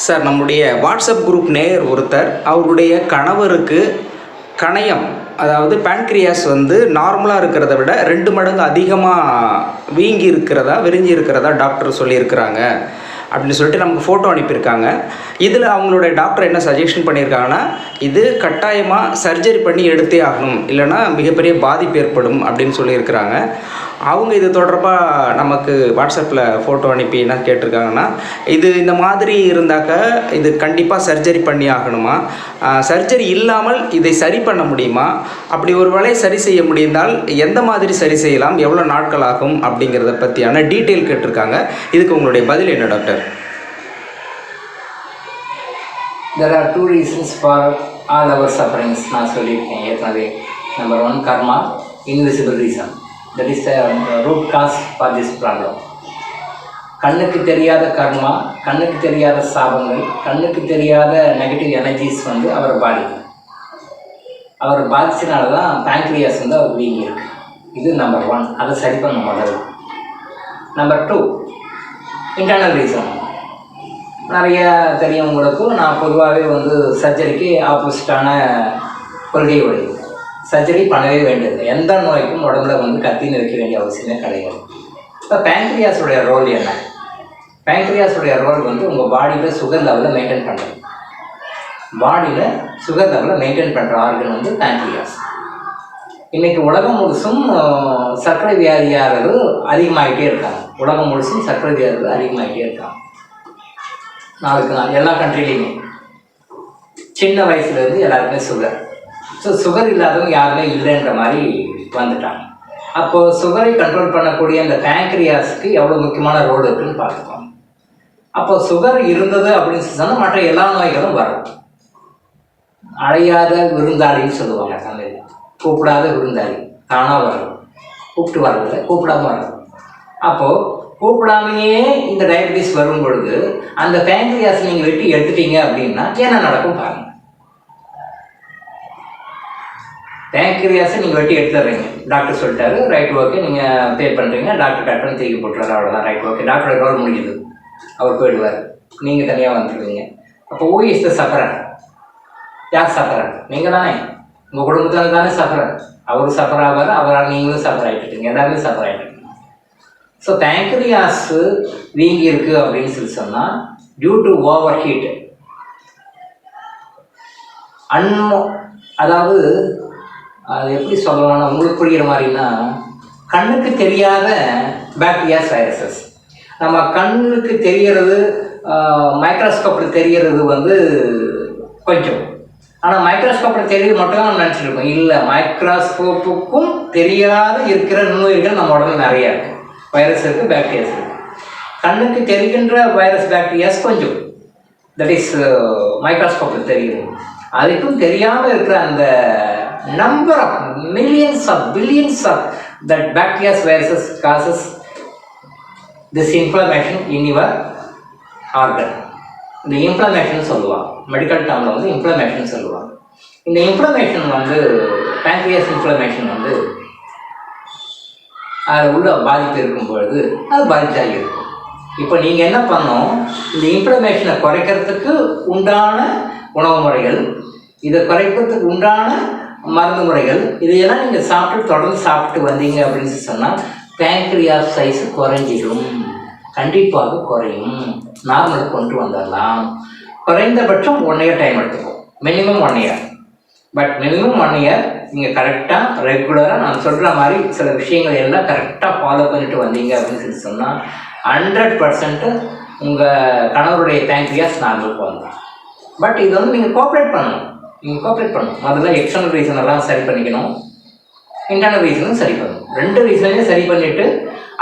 Sir, நம்முடைய WhatsApp group நேயர் ஒருத்தர் அவருடைய கணவருக்கு கணையம், அதாவது பேன்க்ரியாஸ் நார்மலாக இருக்கிறத விட 2 மடங்கு அதிகமாக வீங்கி இருக்கிறதா, விரிஞ்சி இருக்கிறதா டாக்டர் சொல்லியிருக்கிறாங்க அப்படின்னு சொல்லிட்டு நமக்கு ஃபோட்டோ அனுப்பியிருக்காங்க. இதில் அவங்களுடைய டாக்டர் என்ன சஜஷன் பண்ணியிருக்காங்கன்னா, இது கட்டாயமாக சர்ஜரி பண்ணி எடுத்தே ஆகணும், இல்லைனா மிகப்பெரிய பாதிப்பு ஏற்படும் அப்படின்னு சொல்லியிருக்கிறாங்க. அவங்க இது தொடர்பாக நமக்கு வாட்ஸ்அப்பில் ஃபோட்டோ அனுப்பி என்ன கேட்டிருக்காங்கன்னா, இது இந்த மாதிரி இருந்தாக்க இது கண்டிப்பாக சர்ஜரி பண்ணி ஆகணுமா, சர்ஜரி இல்லாமல் இதை சரி பண்ண முடியுமா, அப்படி ஒரு வேளை சரி செய்ய முடிந்தால் எந்த மாதிரி சரி செய்யலாம், எவ்வளோ நாட்கள் ஆகும் அப்படிங்கிறத பற்றியான டீட்டெயில் கேட்டிருக்காங்க. இதுக்கு உங்களுடைய பதில் என்ன doctor? There are two reasons for all our sufferings. நான் சொல்லியிருக்கேன் ஏற்கனவே. Number 1, karma, invisible reason. That is the root cause for this problem. கண்ணுக்கு தெரியாத கர்மா, கண்ணுக்கு தெரியாத சாபங்கள், கண்ணுக்கு தெரியாத நெகட்டிவ் எனர்ஜிஸ் அவரை பாதிக்கும். அவரை பாதிச்சனால தான் பேங்க்ரியாஸ் அவர் வீங்கி இருக்கு. இது நம்பர் 1. அதை சரி பண்ண முதல்ல. Number 2, internal reason. நிறைய தெரியவங்களுக்கும் நான் பொதுவாகவே சர்ஜரிக்கு ஆப்போசிட்டான கொள்கை உடையது. சர்ஜரி பண்ணவே வேண்டியது, எந்த நோய்க்கும் உடம்புல கத்தின்னு வைக்க வேண்டிய அவசியமே கிடையாது. இப்போ பேங்க்ரியாஸுடைய ரோல் என்ன? பேங்க்ரியாஸுடைய ரோல் உங்கள் பாடியில் சுகர் லெவலில் மெயின்டைன் பண்ணுறது. பாடியில் சுகர் லெவலில் மெயின்டைன் பண்ணுற ஆர்கன் பேங்க்ரியாஸ். இன்றைக்கி உலகம் முழுசும் சர்க்கரை வியாதியாளர்கள் அதிகமாகிட்டே இருக்காங்க. உலகம் முழுசும் சர்க்கரை வியாதிகள் அதிகமாகிட்டே இருக்காங்க. நாளுக்கு நாள் எல்லா கண்ட்ரிலையுமே சின்ன வயசுலேருந்து எல்லாருக்குமே சுகர். ஸோ சுகர் இல்லாதவங்க யாருமே இல்லைன்ற மாதிரி வந்துட்டாங்க. அப்போது சுகரை கண்ட்ரோல் பண்ணக்கூடிய அந்த பேங்க்ரியாஸுக்கு எவ்வளோ முக்கியமான ரோல் இருக்குதுன்னு பார்த்துக்கோங்க. அப்போது சுகர் இருந்தது அப்படின்னு சொன்னால் மற்ற எல்லா நோய்களும் வரும். அழையாத விருந்தாளின்னு சொல்லுவாங்க தமிழில். கூப்பிடாத விருந்தாளி தானாக வரும், கூப்பிட்டு வர்றதில்ல, கூப்பிடாம வர்றது. அப்போது கூப்பிடாமையே இந்த டயபிட்டிஸ் வரும் பொழுது அந்த பேங்க்ரியாஸ் நீங்கள் வெட்டி எடுத்துட்டீங்க அப்படின்னா என்ன நடக்கும் பாருங்கள். பேங்க்ரியாஸை நீங்கள் வெட்டி எடுத்துடுறீங்க, டாக்டர் சொல்லிட்டாரு, ரைட் ஓகே, நீங்கள் பே பண்ணுறீங்க, டாக்டர் கட் பண்ணி தூக்கி போட்டுறாரு, அவ்வளோதான், ரைட் ஓகே, டாக்டரோட ரோல் முடியுது, அவர் போயிடுவார், நீங்கள் தனியாக வந்துடுவீங்க. அப்போ ஹூ இஸ் த சஃபரர்? யார் சஃபரர்? நீங்கள் தானே, உங்கள் குடும்பத்தில் தானே சஃபரர். அவர் சஃபர் ஆவார், அவரால் நீங்களும் சஃபர் ஆகிட்டுருக்கீங்க, எல்லாருமே சஃபர் ஆகிட்டுருக்கீங்க. ஸோ பேங்க்ரியாஸ் வீங்கி இருக்குது அப்படின்னு சொன்னால் டியூ டு ஓவர் ஹீட், அதாவது அது எப்படி சொல்லலாம்னா உங்களுக்கு புரிகிற மாதிரின்னா, கண்ணுக்கு தெரியாத பாக்டீரியாஸ், வைரஸஸ். நம்ம கண்ணுக்கு தெரிகிறது, மைக்ரோஸ்கோப்பில் தெரிகிறது கொஞ்சம். ஆனால் மைக்ரோஸ்கோப்பில் தெரியுது மட்டும் தான் நம்ம நினச்சிருக்கோம். இல்லை, மைக்ரோஸ்கோப்புக்கும் தெரியாத இருக்கிற நுண்ணுயிர்கள் நம்ம உடம்புல நிறையா இருக்குது. வைரஸ் இருக்குது, பாக்டீரியாஸ் இருக்குது. கண்ணுக்கு தெரிகின்ற வைரஸ், பாக்டீரியாஸ் கொஞ்சம், தட் இஸ் மைக்ரோஸ்கோப்பில் தெரியுது. அதுக்கும் தெரியாமல் இருக்கிற அந்த number of millions of billions of that bacterias, viruses causes this inflammation in your organ. இந்த இன்ஃப்ளமேஷன் சொல்லுவாங்க, மெடிக்கல் டேர்மில் இன்ஃப்ளமேஷன் சொல்லுவாங்க. இந்த இன்ஃப்ளமேஷன் பேங்க்ரியாஸ் இன்ஃப்ளமேஷன் அது உள்ள பாதிப்பு இருக்கும் பொழுது அது பாதிச்சாகி இருக்கும். இப்போ நீங்கள் என்ன பண்ணணும், இந்த இன்ஃப்ளமேஷனை குறைக்கிறதுக்கு உண்டான உணவு முறைகள், இதை குறைக்கிறதுக்கு உண்டான மருந்து முறைகள், இதையெல்லாம் நீங்கள் சாப்பிட்டு தொடர்ந்து சாப்பிட்டு வந்தீங்க அப்படின்னு சொன்னால் பேங்க்ரியாஸ் சைஸ் குறைஞ்சிடும், கண்டிப்பாக குறையும், நார்மலுக்கு கொண்டு வந்துடலாம். குறைந்தபட்சம் 1 year டைம் எடுத்துக்கும், minimum 1 year. But minimum 1 year நீங்கள் கரெக்டாக ரெகுலராக நான் சொல்கிற மாதிரி சில விஷயங்கள் எல்லாம் கரெக்டாக ஃபாலோ பண்ணிட்டு வந்தீங்க அப்படின்னு சொன்னால் 100% உங்கள் கணவருடைய பேங்க்ரியாஸ் நார்மலுக்கு வந்துடும். பட் இது நீங்கள் கோஆப்ரேட் பண்ணணும். முதல்ல எக்ஸ்டர்னல் ரீசன் எல்லாம் சரி பண்ணிக்கணும், இன்டர்னல் ரீசனும் சரி பண்ணணும். 2 ரீசனையும் சரி பண்ணிவிட்டு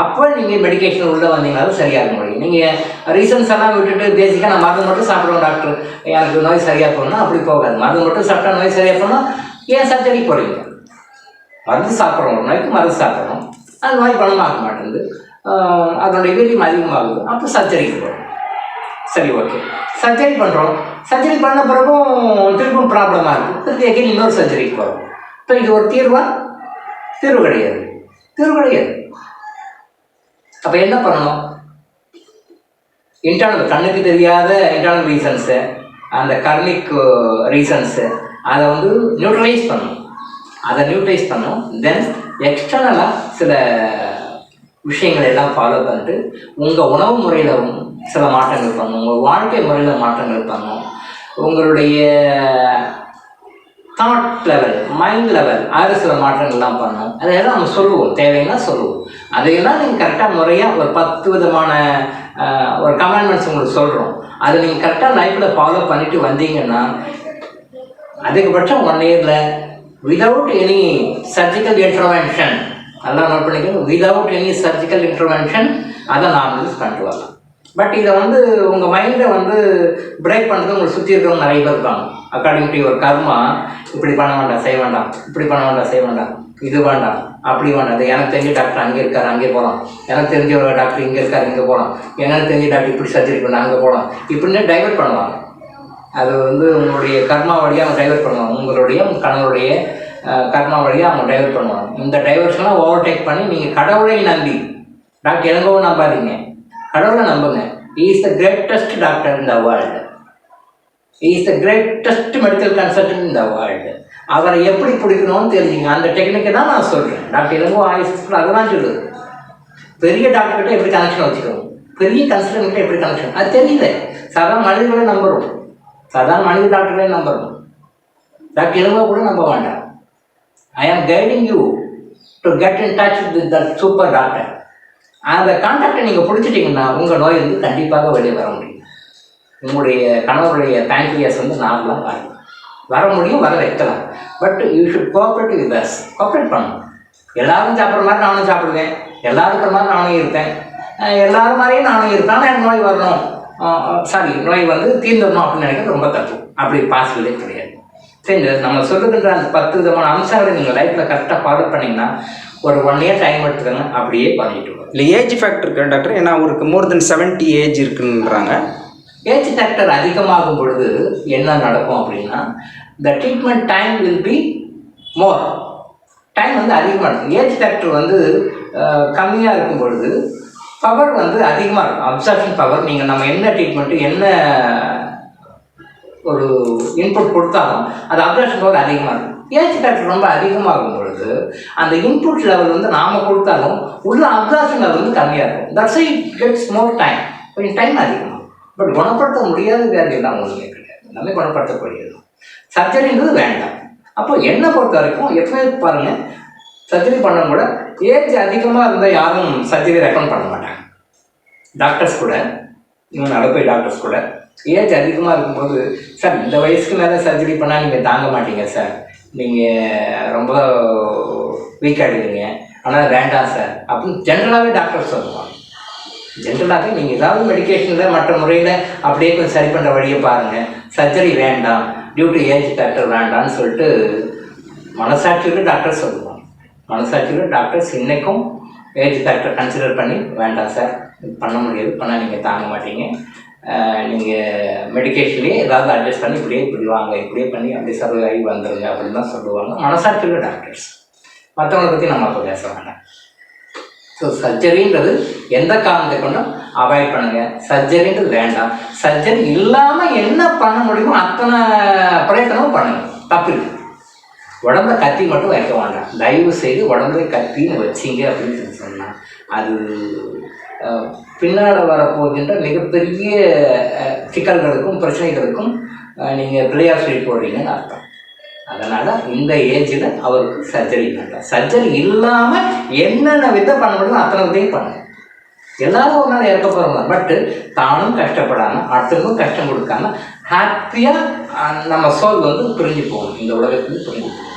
அப்போ நீங்கள் மெடிக்கேஷன் உள்ளே வந்தீங்கன்னாலும் சரியாக முடியும். நீங்கள் ரீசன்ஸ் எல்லாம் விட்டுட்டு பேசிக்காக நான் மருந்து மட்டும் சாப்பிடுவோம் டாக்டர், எனக்கு நோய் சரியாக போகணும்னா அப்படி போகாது. மருந்து மட்டும் சாப்பிட்டா நோய் சரியாக போகணும், ஏன் சர்ஜரி போகிறீங்க? மருந்து சாப்பிட்றோம், ஒரு நோய்க்கு மருந்து சாப்பிட்றோம், அது நோய் குணமாக மாட்டேங்குது, அதனுடைய வீரியம் அதிகமாகுது, அப்போ சர்ஜரிக்கு போகிறோம். சரி, ஓகே, சர்ஜரி பண்ணுறோம், சர்ஜரி பண்ண பிறகும் திரும்பவும் ப்ராப்ளமாக இருக்குது, திருப்பி எகைன் இன்னொரு சர்ஜரிக்கு போகிறோம். இப்போ இது ஒரு தீர்வு கிடையாது. அப்போ என்ன பண்ணணும்? இன்டர்னல் கண்ணுக்கு தெரியாத இன்டர்னல் ரீசன்ஸு, அந்த கர்மிக் ரீசன்ஸு அதை வந்து நியூட்ரலைஸ் பண்ணும். அதை நியூட்ரலைஸ் பண்ணும். தென் எக்ஸ்டர்னலாக சில விஷயங்கள் எல்லாம் ஃபாலோ பண்ணிட்டு உங்கள் உணவு முறையில் சில மாற்றங்கள் பண்ணும், உங்கள் வாழ்க்கை முறையில் மாற்றங்கள் பண்ணும், உங்களுடைய தாட் லெவல், மைண்ட் லெவல் அதில் சில மாற்றங்கள்லாம் பண்ணணும். அதையெல்லாம் நம்ம சொல்லுவோம், தேவைன்னா சொல்லுவோம். அதையெல்லாம் நீங்கள் கரெக்டாக முறையாக ஒரு 10 விதமான ஒரு கமெண்ட்மெண்ட்ஸ் உங்களுக்கு சொல்கிறோம். அதை நீங்கள் கரெக்டாக லைஃப்பில் ஃபாலோ பண்ணிட்டு வந்தீங்கன்னா அதிகபட்சம் 1 இயரில் விதவுட் எனி சர்ஜிக்கல் இன்டர்வென்ஷன், அதெல்லாம் நோட் பண்ணிக்கணும், விதவுட் எனி சர்ஜிக்கல் இன்டர்வென்ஷன் அதை நார்மலைஸ் பண்ணிட்டு வரலாம். பட் இதை வந்து உங்கள் மைண்டை வந்து பிரேக் பண்ணுறது உங்களுக்கு சுற்றி இருக்கிறவங்க நிறைய பேர் இருக்காங்க. அக்கார்டிங் டு ஒரு கர்மா, இப்படி பண்ண வேண்டாம் செய்ய வேண்டாம், இப்படி பண்ண வேண்டாம் செய்ய வேண்டாம், இது வேண்டாம் அப்படி வேண்டாம், அது எனக்கு தெரிஞ்ச டாக்டர் அங்கே இருக்கார் அங்கே போகலாம், எனக்கு தெரிஞ்ச ஒரு டாக்டர் இங்கே இருக்கார் இங்கே போகலாம், எனக்கு தெரிஞ்ச டாக்டர் இப்படி சர்ஜரி பண்ண அங்கே போகலாம், இப்படின்னு டைவர்ட் பண்ணுவாங்க. அது வந்து உங்களுடைய கர்மா வழியாக அவங்க டைவர்ட் பண்ணுவாங்க. உங்களுடைய கணவருடைய கர்மா வழியாக அவங்க டைவர்ட் பண்ணுவாங்க. இந்த டைவர்ஷன்லாம் ஓவர்டேக் பண்ணி நீங்கள் கடவுளை நம்பி, டாக்டர் எங்கோ நம்பாதீங்க, கடவுளை நம்புங்க. He is the greatest doctor in the world. He is the greatest medical consultant in the world. அவரை எப்படி பிடிக்கணும்னு தெரிஞ்சுங்க. அந்த டெக்னிக்கை தான் நான் சொல்கிறேன். டாக்டர் இளங்கோ ஆயுஷ் அதெல்லாம் சொல்லுது. பெரிய டாக்டர்கிட்ட எப்படி கனெக்ஷன் வச்சுக்கணும், பெரிய கன்சல்டன்ட்கிட்ட எப்படி கனெக்ஷன், அது தெரியல. சாதாரண மனிதர்களை நம்புகிறோம், சாதாரண மனித டாக்டர்களே நம்புகிறோம். டாக்டர் இளங்கோ கூட நம்ப வேண்டாம். I am guiding you to get in touch with that super doctor. அந்த கான்டாக்டை நீங்கள் பிடிச்சிட்டிங்கன்னா உங்கள் நோய் வந்து கண்டிப்பாக வெளியே வர முடியும். உங்களுடைய கணவருடைய பேங்க்ரியாஸ் வந்து நார்மலாக வர முடியும், வர வைக்கலாம். But you should cooperate with us. Cooperate பண்ணணும். எல்லாரும் சாப்பிட்ற மாதிரி நானும் சாப்பிடுவேன், எல்லாரும் இருக்கிற மாதிரி நானும் இருப்பேன், எல்லாரும் மாதிரியும் நானும் இருப்பேன், ஆனால் எனக்கு நோய் வரணும், நோய் வந்து தீர்ந்துடணும் அப்படின்னு நினைக்கிறது ரொம்ப தப்பு. அப்படி பாசிபிளே கிடையாது. சரி, நம்ம சொல்லுகின்ற அந்த 10 விதமான அம்சங்களை நீங்கள் லைஃப்பில் கரெக்டாக ஃபாலோ பண்ணிங்கன்னா ஒரு 1 இயர் டைம் எடுத்துக்கங்க, அப்படியே பண்ணிட்டு வரும். இல்லை ஏஜ் ஃபேக்டர் இருக்கு டாக்டர், ஏன்னா அவருக்கு மோர் தென் 70 ஏஜ் இருக்குன்றாங்க. ஏஜ் ஃபேக்டர் அதிகமாகும் பொழுது என்ன நடக்கும் அப்படின்னா, the treatment time will be more. Time வந்து அதிகமாக இருக்கும். ஏஜ் ஃபேக்டர் வந்து கம்மியாக இருக்கும் பொழுது பவர் வந்து அதிகமாக இருக்கும். அப்சார்ப்ஷன் பவர், நீங்கள் நம்ம என்ன ட்ரீட்மெண்ட்டு என்ன ஒரு இன்புட் கொடுத்தாலும் அது அப்சார்ப்ஷன் பவர் அதிகமாக இருக்கும். ஏஜ் ஃபேக்டர் ரொம்ப அதிகமாகும் பொழுது அந்த இன்புட் லெவல் வந்து நாம் கொடுத்தாலும் உள்ள அப்சார்ப்ஷன் லெவல் வந்து கம்மியாக இருக்கும். That's it gets more time, கொஞ்சம் டைம் அதிகமாகும். பட் குணப்படுத்த முடியாத வியாதியெல்லாம் ஒன்றுமே கிடையாது, எல்லாமே குணப்படுத்தக்கூடியது. சர்ஜரின்றது வேண்டாம். அப்போ என்னை பொறுத்த வரைக்கும் எப்போயும் பாருங்கள், சர்ஜரி பண்ண கூட ஏஜ் அதிகமாக இருந்தால் யாரும் சர்ஜரி ரெக்கமெண்ட் பண்ண மாட்டாங்க. டாக்டர்ஸ் கூட, இன்னும் அலோபதி டாக்டர்ஸ் கூட ஏஜ் அதிகமாக இருக்கும்போது, சார் இந்த வயசுக்கு மேலே சர்ஜரி பண்ணால் நீங்கள் தாங்க மாட்டீங்க சார், நீங்கள் ரொம்ப வீக் ஆகிடுவீங்க, ஆனால் வேண்டாம் சார் அப்படின்னு ஜென்ரலாகவே டாக்டர்ஸ் சொல்லுவாங்க. ஜென்ரலாகவே நீங்கள் ஏதாவது மெடிக்கேஷனில் மற்ற முறையில் அப்படியே கொஞ்சம் சரி பண்ணுற வழியை பாருங்கள், சர்ஜரி வேண்டாம், டியூ டு ஏஜ் ஃபேக்டர் வேண்டாம்னு சொல்லிட்டு மனசாட்சியோட டாக்டர் சொல்லுவாங்க. மனசாட்சியோட டாக்டர்ஸ் இன்றைக்கும் ஏஜ் ஃபேக்டர் கன்சிடர் பண்ணி வேண்டாம் சார், பண்ண முடியாது, பண்ணால் நீங்கள் தாங்க மாட்டீங்க, நீங்கள் மெடிக்கேஷன்லேயே ஏதாவது அட்ஜஸ்ட் பண்ணி இப்படி வாங்க, இப்படியே பண்ணி அப்படியே சர்வை ஆகி வந்துடுங்க அப்படின்னு தான் சொல்லுவாங்க மனசாட்சியோட டாக்டர்ஸ். மற்றவங்களை பற்றி நம்ம அப்போ பேச வேண்டாம். ஸோ சர்ஜரின்றது எந்த காரணத்தை கொண்டும் அவாய்ட் பண்ணுங்கள். சர்ஜரின்றது வேண்டாம். சர்ஜரி இல்லாமல் என்ன பண்ண முடியுமோ அத்தனை பிரயத்தனமும் பண்ணுங்கள், தப்பு இல்லை. உடம்புல கத்தி மட்டும் வைக்க வேண்டாம். தயவு செய்து உடம்புல கத்தின்னு வச்சிங்க அப்படின்னு சொன்னால் அது பின்னால் வரப்போகின்ற மிகப்பெரிய சிக்கல்களுக்கும் பிரச்சனைகளுக்கும் நீங்கள் பிள்ளையார் சொல்லி போடுறீங்கன்னு அர்த்தம். அதனால் இந்த ஏஜில் அவருக்கு சர்ஜரி வேண்டாம். சர்ஜரி இல்லாமல் என்னென்ன விதம் பண்ண முடியுமோ அத்தனை விதையும் பண்ணுங்க. எல்லாரும் ஒரு நாள் இறக்க போகிறோம். பட்டு தானும் கஷ்டப்படாமல் அடுத்தவங்களுக்கும் கஷ்டம் கொடுக்காம ஹாப்பியாக நம்ம சோல் வந்து புரிஞ்சு போகணும், இந்த உலகத்துக்கு புரிஞ்சு போகணும்.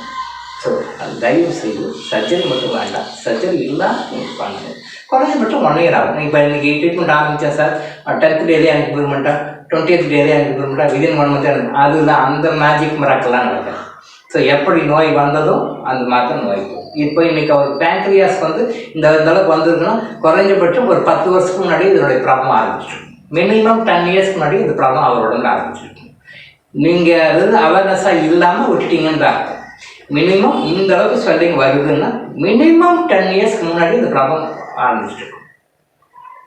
ஸோ அது தயவு செய்து சர்ஜரி மட்டும் வேண்டாம், சர்ஜரி இல்லாமல் நீங்கள் பண்ணுங்கள். குறைஞ்சபட்சம் 1 இயர் ஆகும். இப்போ இன்றைக்கி ட்ரீட்மெண்ட் ஆரம்பித்தா சார் 10th டேலே எனக்கு இம்ப்ரூவ்மெண்ட்டாக, 20th டேலே எனக்கு இம்ப்ரூவ்மெண்ட்டாக, விதின் 1 month எனக்கு அதில் அந்த மேஜிக் மிராக்கெல்லாம் நடக்குது. ஸோ எப்படி நோய் வந்ததும் அந்த மாதிரி தான் நோய் போகும். இப்போ இன்றைக்கி அவர் பேங்க்ரியாஸ் வந்து இந்த அளவுக்கு வந்ததுன்னா குறைஞ்சபட்சம் ஒரு 10 வருஷத்துக்கு முன்னாடி இதனுடைய ப்ராப்ளம் ஆரம்பிச்சிடும். மினிமம் 10 இயர்ஸ்க்கு முன்னாடி இந்த ப்ராப்ளம் அவரோட ஆரம்பிச்சிருக்கும். நீங்கள் அது அவேர்னஸாக இல்லாமல் விட்டுட்டீங்கன்ற அர்த்தம். மினிமம் இந்த அளவுக்கு ஸ்வெல்லிங் வருதுன்னா மினிமம் 10 இயர்ஸ்க்கு முன்னாடி இந்த ப்ராப்ளம் ஆரம்பிச்சிருக்கும்.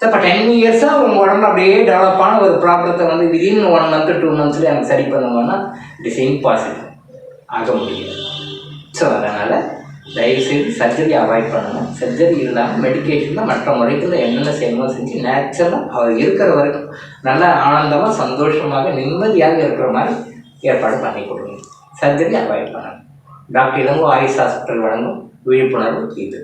இப்போ 10 இயர்ஸாக உங்கள் உடம்புல அப்படியே டெவலப்பான ஒரு ப்ராப்ளத்தை வந்து விதின் 1 month 2 monthsல எனக்கு சரி பண்ணுவோன்னா இட் இஸ் இம்பாசிபிள், ஆக முடியாது. ஸோ அதனால் தயவுசெய்து சர்ஜரி அவாய்ட் பண்ணுங்கள். சர்ஜரி இல்லாமல் மெடிக்கேஷனில் மற்ற முறைகளில் என்னென்ன செய்யணுமோ செஞ்சு நேச்சுரலாக அவர் இருக்கிற வரைக்கும் நல்லா ஆனந்தமாக சந்தோஷமாக நிம்மதியாக இருக்கிற மாதிரி ஏற்பாடு பண்ணி கொடுங்க. சர்ஜரி அவாய்ட் பண்ணுங்கள். டாக்டர் இளங்கோ ஆயுஷ் ஹாஸ்பிட்டல் வழங்கும் விழிப்புணர்வு இது.